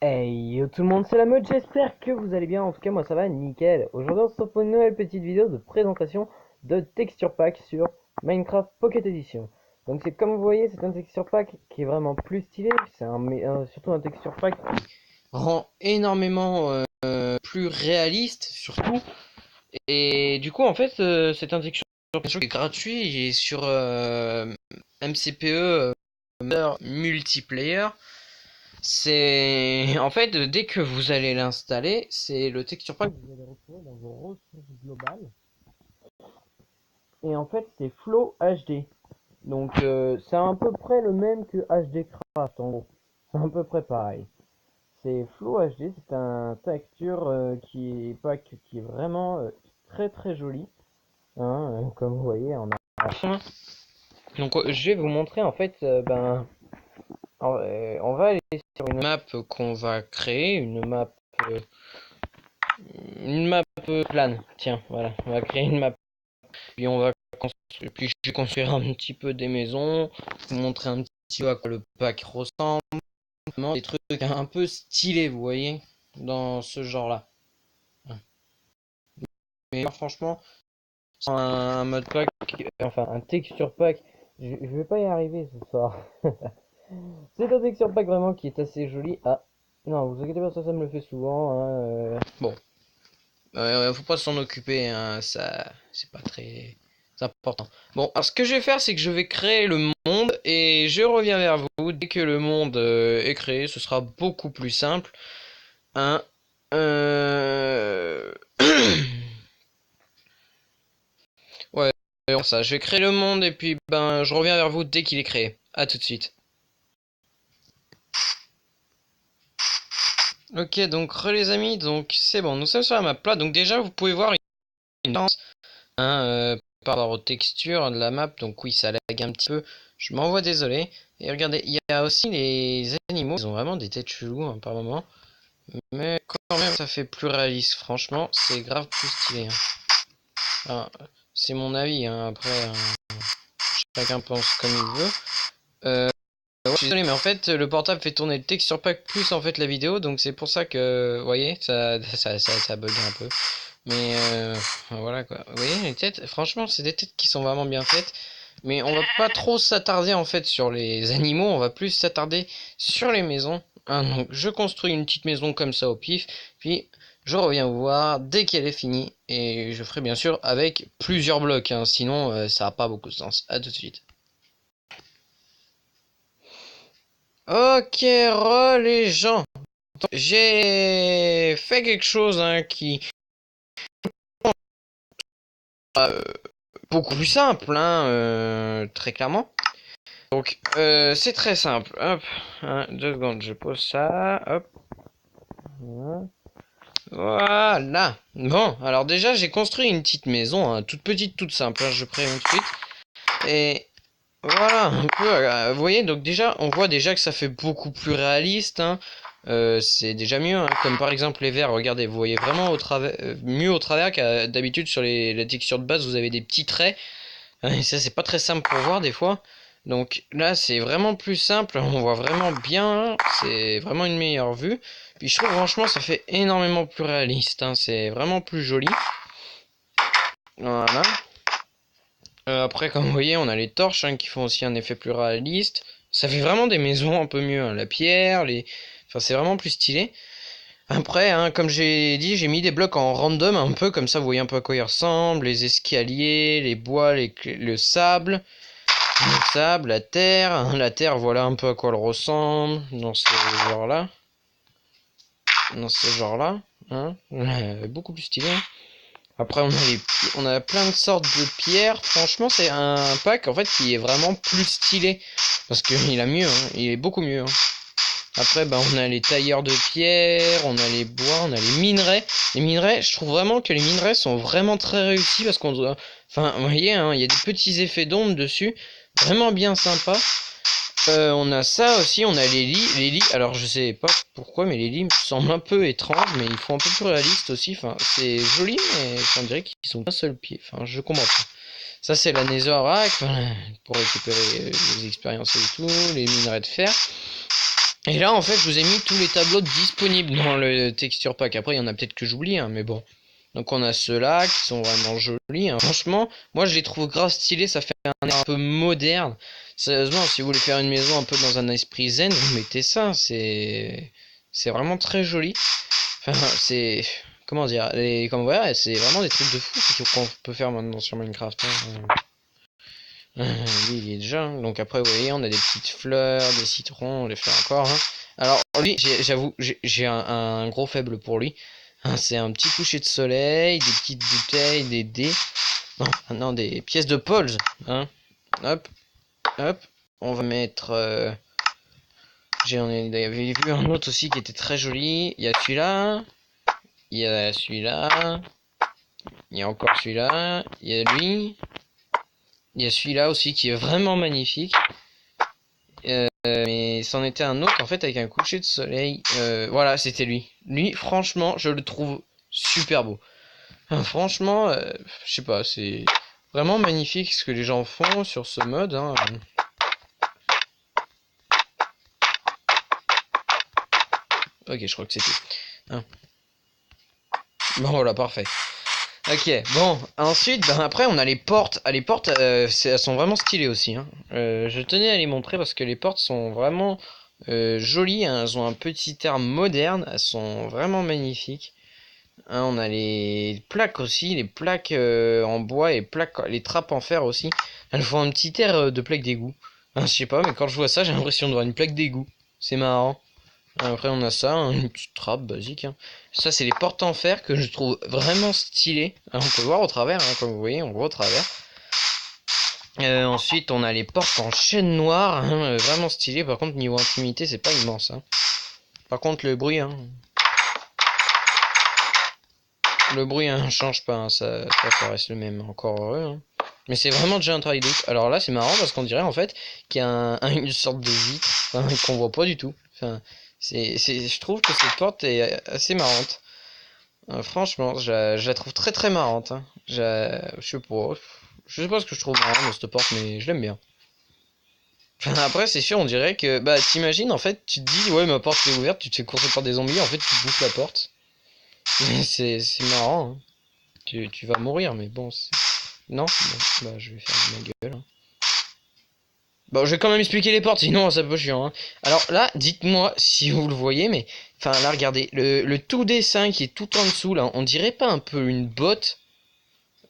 Hey yo tout le monde, c'est la mode, j'espère que vous allez bien, en tout cas moi ça va nickel. Aujourd'hui on se retrouve pour une nouvelle petite vidéo de présentation de texture pack sur Minecraft Pocket Edition. Donc c'est comme vous voyez, c'est un texture pack qui est vraiment plus stylé, surtout un texture pack qui rend énormément plus réaliste surtout. Et du coup en fait c'est un texture pack qui est gratuit et sur MCPE multiplayer. C'est en fait dès que vous allez l'installer, c'est le texture pack que vous allez retrouver dans vos ressources globales. Et en fait, c'est Flow HD. Donc c'est à peu près le même que HD Craft en gros. C'est à peu près pareil. C'est Flow HD, c'est un texture qui est vraiment très très joli. Hein, comme vous voyez, on a. Donc je vais vous montrer en fait on va aller sur une map qu'on va créer, euh, une map plane. Tiens, voilà, on va créer une map. Puis on va construire, puis je vais construire un petit peu des maisons, vous montrer un petit peu à quoi le pack ressemble, des trucs un peu stylés, vous voyez, dans ce genre-là. Mais franchement, c'est un mode pack, enfin un texture pack, je vais pas y arriver ce soir. C'est un texture pack vraiment qui est assez joli. Ah, non, vous inquiétez pas, ça me le fait souvent. Hein, Bon, faut pas s'en occuper, hein, ça, c'est pas très important. Bon, alors ce que je vais faire, c'est que je vais créer le monde et je reviens vers vous dès que le monde est créé. Ce sera beaucoup plus simple. Hein. Euh... ouais, ça. Je vais créer le monde et puis ben, je reviens vers vous dès qu'il est créé. À tout de suite. Ok, donc les amis, donc c'est bon, nous sommes sur la map là. Donc déjà, vous pouvez voir une danse. Hein, par rapport aux textures de la map, donc oui, ça lag un petit peu. Je m'envoie désolé. Et regardez, il y a aussi les animaux, ils ont vraiment des têtes cheloues hein, par moment. Mais quand même, ça fait plus réaliste. Franchement, c'est grave plus stylé. Hein. Enfin, c'est mon avis, hein. Après, chacun pense comme il veut. Ouais, je suis désolé, mais en fait, le portable fait tourner le texture pack plus en fait la vidéo, donc c'est pour ça que, vous voyez, ça bug un peu. Mais voilà quoi. Vous voyez, les têtes, franchement, c'est des têtes qui sont vraiment bien faites. Mais on va pas trop s'attarder en fait sur les animaux, on va plus s'attarder sur les maisons. Hein, donc je construis une petite maison comme ça au pif, puis je reviens vous voir dès qu'elle est finie. Et je ferai bien sûr avec plusieurs blocs, hein, sinon ça n'a pas beaucoup de sens. À tout de suite. Ok, les gens. J'ai fait quelque chose hein, qui euh, beaucoup plus simple, hein, très clairement. Donc, c'est très simple. Hop, hein, 2 secondes, je pose ça. Hop, voilà. Bon, alors déjà, j'ai construit une petite maison, hein, toute petite, toute simple. Hein, je préviens tout de suite. Et voilà, un peu. Vous voyez, donc déjà, on voit déjà que ça fait beaucoup plus réaliste. Hein. C'est déjà mieux. Hein, comme par exemple les verts. Regardez, vous voyez vraiment mieux au travers qu'à d'habitude sur la texture de base. Vous avez des petits traits. Et ça, c'est pas très simple pour voir des fois. Donc là, c'est vraiment plus simple. On voit vraiment bien. C'est vraiment une meilleure vue. Puis je trouve franchement, ça fait énormément plus réaliste. Hein. C'est vraiment plus joli. Voilà. Après, comme vous voyez, on a les torches hein, qui font aussi un effet plus réaliste. Ça fait vraiment des maisons un peu mieux. Hein. La pierre, enfin, c'est vraiment plus stylé. Après, hein, comme j'ai dit, j'ai mis des blocs en random un peu, comme ça vous voyez un peu à quoi ils ressemblent. Les escaliers, les bois, le sable. Le sable, la terre. Hein. La terre, voilà un peu à quoi elle ressemble. Dans ce genre-là. Dans ce genre-là. Hein. Beaucoup plus stylé. Hein. Après, on a plein de sortes de pierres. Franchement, c'est un pack en fait qui est vraiment plus stylé. Parce qu'il a mieux, hein. Il est beaucoup mieux. Hein. Après, bah, on a les tailleurs de pierre, on a les bois, on a les minerais. Les minerais, je trouve vraiment que les minerais sont vraiment très réussis parce qu'on doit. Enfin, vous voyez, hein, il y a des petits effets d'ombre dessus. Vraiment bien sympa. On a ça aussi, on a les lits. Les lits, alors je sais pas pourquoi, mais les lits me semblent un peu étranges, mais ils font un peu plus réaliste aussi. Enfin, c'est joli, mais on dirait qu'ils sont d'un seul pied. Enfin, je comprends pas. Ça, c'est la Netherrack, enfin, pour récupérer les expériences et tout, les minerais de fer. Et là, en fait, je vous ai mis tous les tableaux disponibles dans le texture pack. Après, il y en a peut-être que j'oublie, hein, mais bon. Donc on a ceux-là qui sont vraiment jolis, hein. Franchement, moi je les trouve grave stylés, ça fait un air un peu moderne. Sérieusement, si vous voulez faire une maison un peu dans un esprit zen, vous mettez ça, c'est vraiment très joli. Enfin, c'est comment dire, comme voilà, c'est vraiment des trucs de fou qu'on peut faire maintenant sur Minecraft, hein. Lui, il est déjà, hein. Donc après, vous voyez, on a des petites fleurs, des citrons, on les fait encore, hein. Alors lui, j'avoue, j'ai un gros faible pour lui. Hein, c'est un petit coucher de soleil, des petites bouteilles, des dés. Non, non, des pièces de Pauls. Hein. Hop, hop. On va mettre. J'avais vu un autre aussi qui était très joli. Il y a celui-là. Il y a celui-là. Il y a encore celui-là. Il y a lui. Il y a celui-là aussi qui est vraiment magnifique. Mais c'en était un autre en fait avec un coucher de soleil. Voilà, c'était lui. Lui, franchement, je le trouve super beau. Franchement, je sais pas, c'est vraiment magnifique ce que les gens font sur ce mode, hein. Ok, je crois que c'est tout. Hein. Bon, voilà, parfait. Ok, bon, ensuite, ben, après, on a les portes. Ah, les portes, elles sont vraiment stylées aussi, hein. Je tenais à les montrer parce que les portes sont vraiment jolies, hein. Elles ont un petit air moderne, elles sont vraiment magnifiques. Hein, on a les plaques aussi, les plaques en bois et les trappes en fer aussi. Elles font un petit air de plaque d'égout. Hein, je sais pas, mais quand je vois ça, j'ai l'impression de voir une plaque d'égout. C'est marrant. Après, on a ça, hein, une petite trappe basique, hein. Ça, c'est les portes en fer que je trouve vraiment stylées. Hein, on peut voir au travers, hein, comme vous voyez, on voit au travers. Ensuite, on a les portes en chêne noire, hein, vraiment stylées. Par contre, niveau intimité, c'est pas immense, hein. Par contre, le bruit, hein, change pas, hein, ça reste le même, encore heureux, hein. Mais c'est vraiment déjà un travail de ouf. Alors là, c'est marrant parce qu'on dirait en fait qu'il y a une sorte de vitre, enfin, qu'on voit pas du tout. Enfin, je trouve que cette porte est assez marrante. Franchement, je la trouve très très marrante, hein. Je sais pas ce que je trouve marrant dans cette porte, mais je l'aime bien. Enfin, après, c'est sûr, on dirait que, bah, t'imagines, en fait, tu te dis, ouais, ma porte est ouverte, tu te fais courser par des zombies, en fait, tu bouffes la porte. C'est marrant, hein. Tu vas mourir, mais bon, non? Bon, bah, je vais faire ma gueule, hein. Bon, je vais quand même expliquer les portes, sinon ça peut chiant, hein. Alors là, dites-moi si vous le voyez, mais... Enfin, là, regardez, le tout dessin qui est tout en dessous, là, on dirait pas un peu une botte?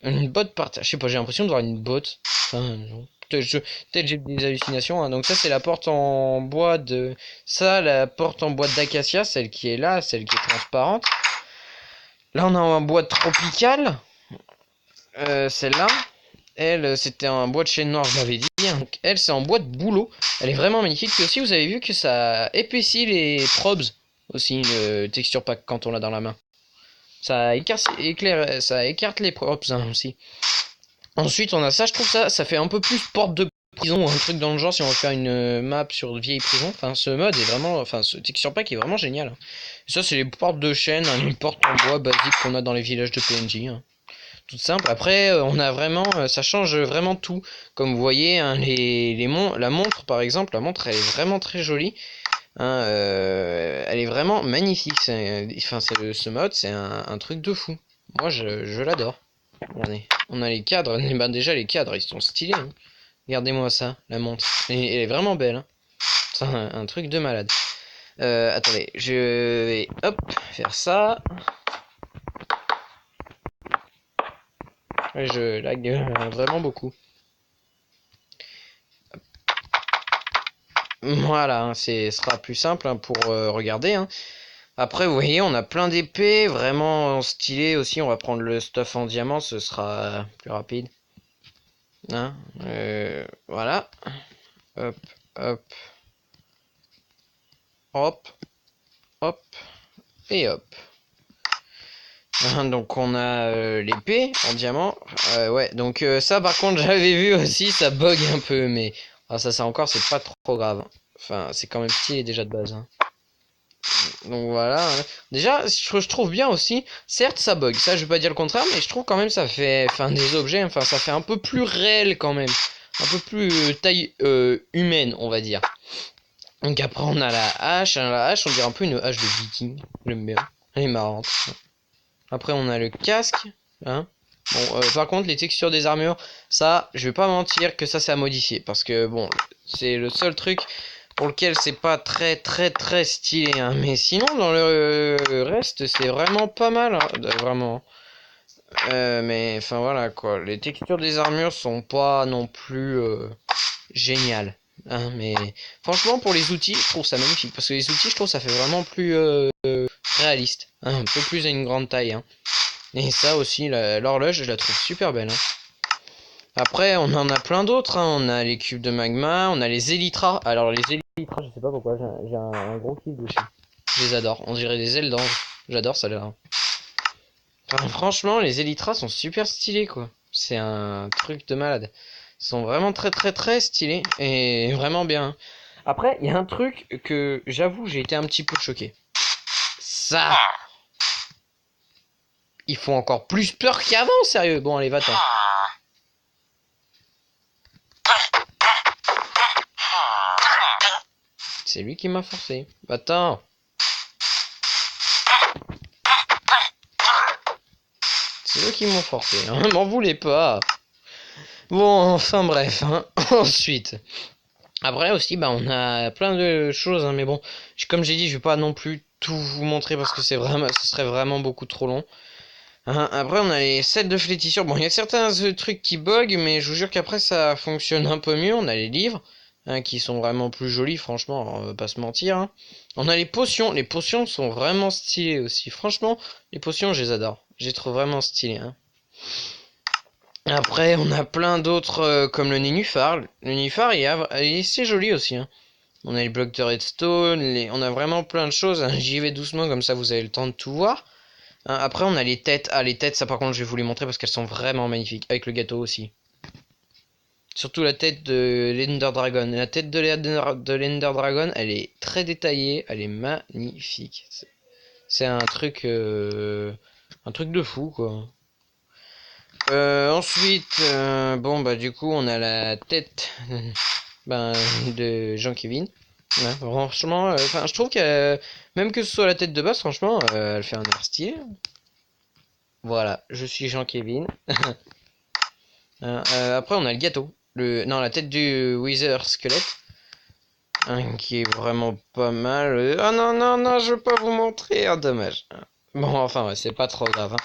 Une botte par terre. Je sais pas, j'ai l'impression de voir une botte. Enfin, non. Peut-être j'ai des hallucinations, hein. Donc ça, c'est la porte en bois de... Ça, la porte en bois d'acacia, celle qui est là, celle qui est transparente. Là, on a un bois tropical. Celle-là. Elle, c'était un bois de chêne noir, je l'avais dit. Donc, elle, c'est en bois de bouleau. Elle est vraiment magnifique. Puis aussi, vous avez vu que ça épaissit les probes. Aussi, le texture pack quand on l'a dans la main. Ça écarte les probes, hein, aussi. Ensuite, on a ça, je trouve ça fait un peu plus porte de prison, un truc dans le genre si on veut faire une map sur vieille prison. Enfin, ce mode est vraiment, enfin, ce texture pack est vraiment génial, hein. Et ça, c'est les portes de chêne, hein, les portes en bois basiques qu'on a dans les villages de PNJ, hein. Tout simple. Après, on a vraiment, ça change vraiment tout. Comme vous voyez, hein, la montre, par exemple, la montre, elle est vraiment très jolie. Hein, elle est vraiment magnifique. Enfin, ce mode, c'est un truc de fou. Moi, je l'adore. Regardez, on a les cadres. Ben, déjà, les cadres, ils sont stylés, hein. Regardez-moi ça, la montre. Et elle est vraiment belle, hein. C'est un truc de malade. Attendez, je vais, hop, faire ça. Ouais, je lag vraiment beaucoup. Voilà, hein, ce sera plus simple, hein, pour regarder, hein. Après, vous voyez, on a plein d'épées, vraiment stylées aussi. On va prendre le stuff en diamant, ce sera plus rapide. Hein, voilà. Hop, hop, hop, hop, et hop. Donc on a l'épée en diamant. Ouais, donc ça par contre j'avais vu aussi, ça bug un peu, mais ça encore c'est pas trop grave. Enfin, c'est quand même stylé déjà de base, hein. Donc voilà, hein. Déjà, je trouve bien aussi, certes ça bug, ça je vais pas dire le contraire, mais je trouve quand même ça fait, enfin des objets, enfin ça fait un peu plus réel quand même. Un peu plus taille humaine, on va dire. Donc après on a la hache. Hein, la hache on dirait un peu une hache de viking. J'aime bien. Elle est marrante. Après on a le casque. Hein. Bon, par contre les textures des armures, ça, je vais pas mentir que ça c'est à modifier. Parce que bon, c'est le seul truc pour lequel c'est pas très stylé. Hein. Mais sinon dans le reste c'est vraiment pas mal. Hein, vraiment. Mais enfin voilà quoi. Les textures des armures sont pas non plus géniales. Hein, mais franchement pour les outils je trouve ça magnifique. Parce que les outils je trouve ça fait vraiment plus réaliste. Hein, un peu plus à une grande taille. Hein. Et ça aussi l'horloge je la trouve super belle. Hein. Après on en a plein d'autres. Hein. On a les cubes de magma. On a les élytras. Alors les élytras je sais pas pourquoi j'ai un gros kiff dessus. Je les adore. On dirait des ailes d'ange. J'adore ça là. Enfin, franchement, les Elytras sont super stylés, quoi. C'est un truc de malade. Ils sont vraiment très stylés et vraiment bien. Après, il y a un truc que j'avoue, j'ai été un petit peu choqué. Ça, ils font encore plus peur qu'avant, sérieux. Bon, allez, va-t'en. C'est lui qui m'a forcé. Va-t'en. C'est eux qui m'ont forcé. Hein. M'en voulez pas. Bon, enfin bref. Hein. Ensuite. Après aussi, bah, on a plein de choses, hein, mais bon, comme j'ai dit, je vais pas non plus tout vous montrer parce que ce serait vraiment beaucoup trop long. Hein, après, on a les sets de flétissure. Bon, il y a certains trucs qui bug, mais je vous jure qu'après ça fonctionne un peu mieux. On a les livres, hein, qui sont vraiment plus jolis, franchement, on va pas se mentir. Hein. On a les potions. Les potions sont vraiment stylées aussi. Franchement, les potions, je les adore. Je les trouve vraiment stylées. Hein. Après, on a plein d'autres comme le nénuphar. Le nénuphar, il est assez joli aussi. Hein. On a les blocs de redstone, on a vraiment plein de choses. Hein. J'y vais doucement, comme ça vous avez le temps de tout voir. Hein, après, on a les têtes. Ah, les têtes, ça par contre, je vais vous les montrer parce qu'elles sont vraiment magnifiques. Avec le gâteau aussi. Surtout la tête de l'Ender Dragon. La tête de l'Ender Dragon, elle est très détaillée. Elle est magnifique. C'est un truc de fou, quoi. Ensuite, bon bah du coup on a la tête ben, de Jean-Kevin. Ouais, franchement, enfin je trouve que même que ce soit la tête de base, franchement, elle fait un air stylé. Voilà, je suis Jean-Kevin. Après on a le gâteau, non la tête du Wither squelette, hein, qui est vraiment pas mal. Ah non, je veux pas vous montrer, ah, dommage. Bon enfin ouais, c'est pas trop grave. Hein.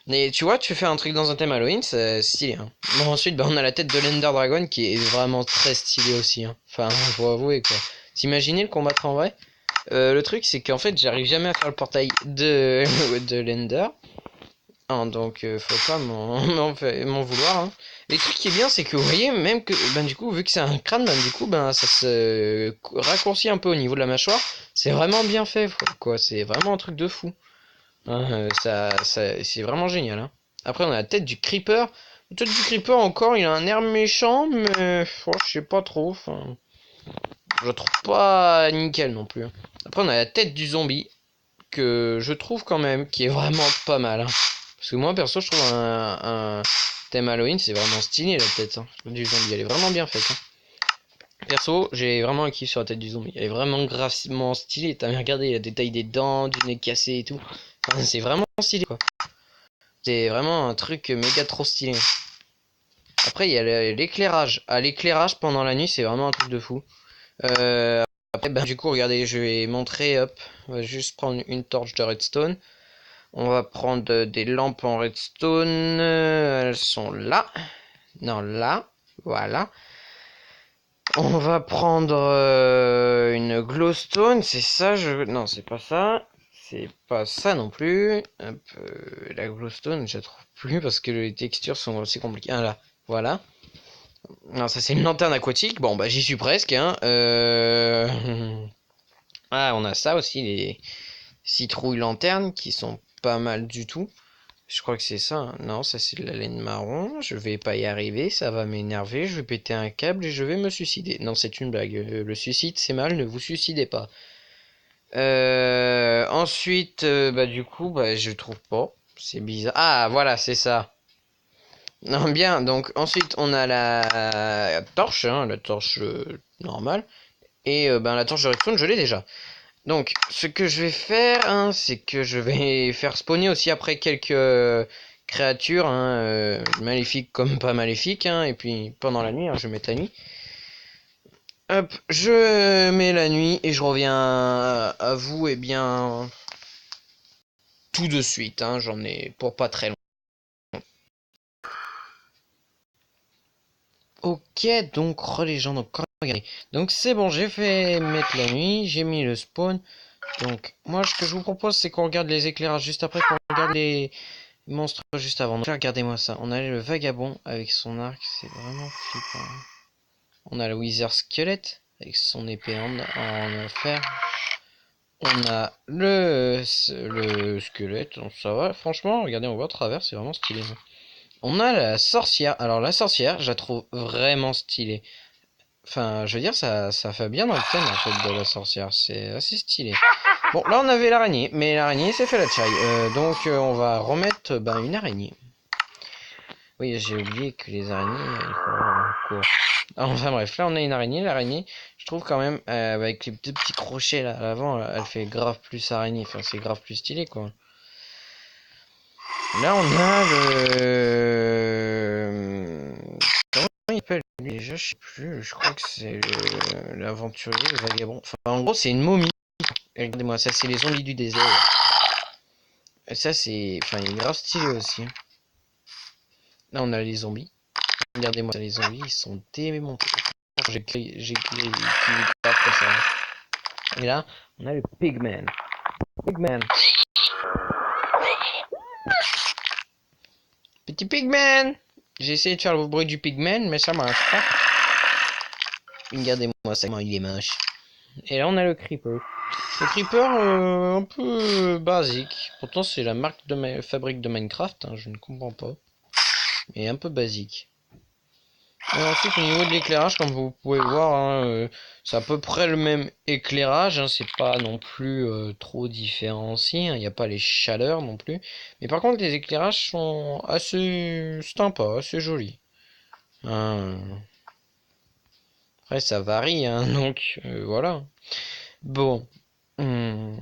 Mais tu vois, tu fais un truc dans un thème Halloween, c'est stylé. Hein. Bon, ensuite, bah, on a la tête de l'Ender Dragon qui est vraiment très stylée aussi. Hein. Enfin, faut avouer quoi. T'imagines le combattre en vrai? Le truc, c'est qu'en fait, j'arrive jamais à faire le portail de, de l'Ender. Hein, donc, faut pas m'en vouloir. Hein. Les trucs qui est bien, c'est que vous voyez, même que, ben, du coup, vu que c'est un crâne, ben, du coup, ben, ça se raccourcit un peu au niveau de la mâchoire. C'est vraiment bien fait, quoi. C'est vraiment un truc de fou. Hein, c'est vraiment génial. Hein. Après, on a la tête du Creeper. La tête du Creeper, encore, il a un air méchant, mais oh, je sais pas trop. Enfin, je la trouve pas nickel non plus. Hein. Après, on a la tête du zombie, que je trouve quand même, qui est vraiment pas mal. Hein. Parce que moi, perso, je trouve un thème Halloween, c'est vraiment stylé la tête hein, du zombie. Elle est vraiment bien faite. Hein. Perso, j'ai vraiment un kiff sur la tête du zombie. Elle est vraiment graphement stylée. T'as bien regardé, il y a des tailles des dents, du nez cassé et tout. Enfin, c'est vraiment stylé quoi. C'est vraiment un truc méga trop stylé. Après, il y a l'éclairage. Ah, l'éclairage pendant la nuit, c'est vraiment un truc de fou. Après, ben, du coup, regardez, je vais montrer. Hop, on va juste prendre une torche de redstone. On va prendre des lampes en redstone. Elles sont là. Non, là. Voilà. On va prendre une glowstone. C'est ça, Non, c'est pas ça. C'est pas ça non plus. Hop, la glowstone, je la trouve plus parce que les textures sont assez compliquées. Ah là, voilà. Non, ça c'est une lanterne aquatique. Bon, bah j'y suis presque. Hein. Ah, on a ça aussi, les citrouilles lanternes qui sont pas mal du tout. Je crois que c'est ça. Hein. Non, ça c'est de la laine marron. Je vais pas y arriver, ça va m'énerver. Je vais péter un câble et je vais me suicider. Non, c'est une blague. Le suicide c'est mal, ne vous suicidez pas. Ensuite, bah du coup, bah je trouve pas. C'est bizarre. Ah, voilà, c'est ça. Non, bien. Donc ensuite, on a la torche, hein, la torche normale. Et ben, la torche de redstone, je l'ai déjà. Donc, ce que je vais faire, hein, c'est que je vais faire spawner aussi après quelques créatures, hein, maléfiques comme pas maléfiques. Hein, et puis, pendant la nuit, hein, je vais mettre la nuit. Hop, je mets la nuit et je reviens à vous, et bien, tout de suite. Hein, j'en ai pour pas très long. Ok, donc les gens, donc regardez. Donc c'est bon, j'ai fait mettre la nuit, j'ai mis le spawn. Donc moi ce que je vous propose c'est qu'on regarde les éclairages juste après, qu'on regarde les monstres juste avant. Donc là, regardez-moi ça, on a le vagabond avec son arc, c'est vraiment flippant. On a le wizard squelette avec son épée en fer. On a le squelette, donc ça va, franchement, regardez, on voit à travers, c'est vraiment stylé. On a la sorcière, alors la sorcière, je la trouve vraiment stylée. Enfin, je veux dire, ça fait bien dans le thème en fait de la sorcière, c'est assez stylé. Bon, là on avait l'araignée, mais l'araignée s'est fait la chaille, donc on va remettre une araignée. Oui, j'ai oublié que les araignées, il faut avoir un cours. Enfin bref, là on a une araignée, l'araignée, je trouve quand même, avec les deux petits crochets là à l'avant, elle fait grave plus araignée, enfin c'est grave plus stylé quoi. Là on a le... Comment il s'appelle lui déjà, je sais plus, je crois que c'est l'aventurier, le vagabond. Enfin en gros c'est une momie. Regardez-moi, ça c'est les zombies du désert. Et ça c'est... Enfin il est grave stylé aussi. Là on a les zombies. Regardez-moi ça, les zombies ils sont démontés. J'ai grave comme ça. Et là on a le pigman. Pigman. Petit pigman. J'ai essayé de faire le bruit du pigman mais ça marche pas. Regardez-moi ça, il est moche. Et là on a le creeper. Le creeper un peu basique. Pourtant c'est la marque de fabrique de Minecraft, hein, je ne comprends pas. Mais un peu basique. Et ensuite au niveau de l'éclairage, comme vous pouvez voir, hein, c'est à peu près le même éclairage. Hein, c'est pas non plus trop différencié. Il n'y a pas les chaleurs non plus. Mais par contre les éclairages sont assez sympas, assez jolis. Hein. Après ça varie, hein, donc voilà. Bon. Hmm.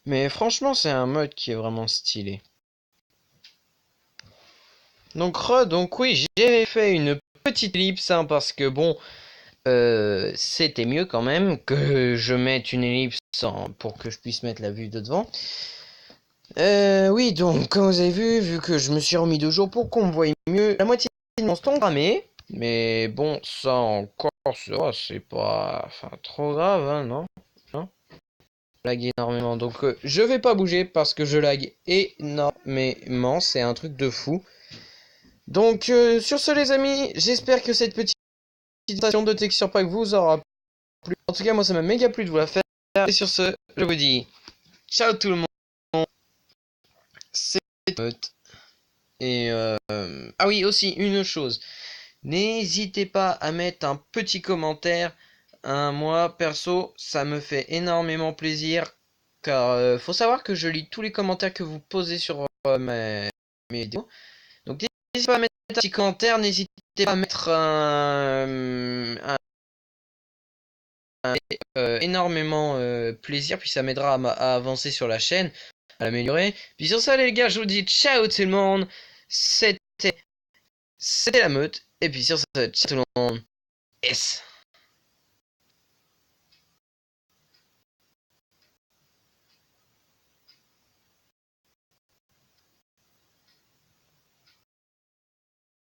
Mais franchement, c'est un mode qui est vraiment stylé. Donc oui, j'ai fait une petite ellipse, hein, parce que bon, c'était mieux quand même que je mette une ellipse pour que je puisse mettre la vue de devant. Oui, donc comme vous avez vu que je me suis remis 2 jours pour qu'on me voie mieux, la moitié de mon stand cramé. Mais bon, ça encore, c'est pas, enfin, trop grave, hein, non? Non, lag énormément, donc je vais pas bouger parce que je lag énormément, c'est un truc de fou. Donc sur ce les amis, j'espère que cette petite présentation de Texture Pack vous aura plu. En tout cas moi ça m'a méga plu de vous la faire. Et sur ce, je vous dis ciao tout le monde. C'est Meute. Et ah oui, aussi une chose, n'hésitez pas à mettre un petit commentaire. Moi perso, ça me fait énormément plaisir, car faut savoir que je lis tous les commentaires que vous posez sur mes vidéos. Donc n'hésitez pas à mettre un petit commentaire, n'hésitez pas à mettre énormément plaisir, puis ça m'aidera à avancer sur la chaîne, à l'améliorer. Puis sur ça les gars, je vous dis ciao tout le monde, c'était la meute, et puis sur ça, ciao tout le monde, yes.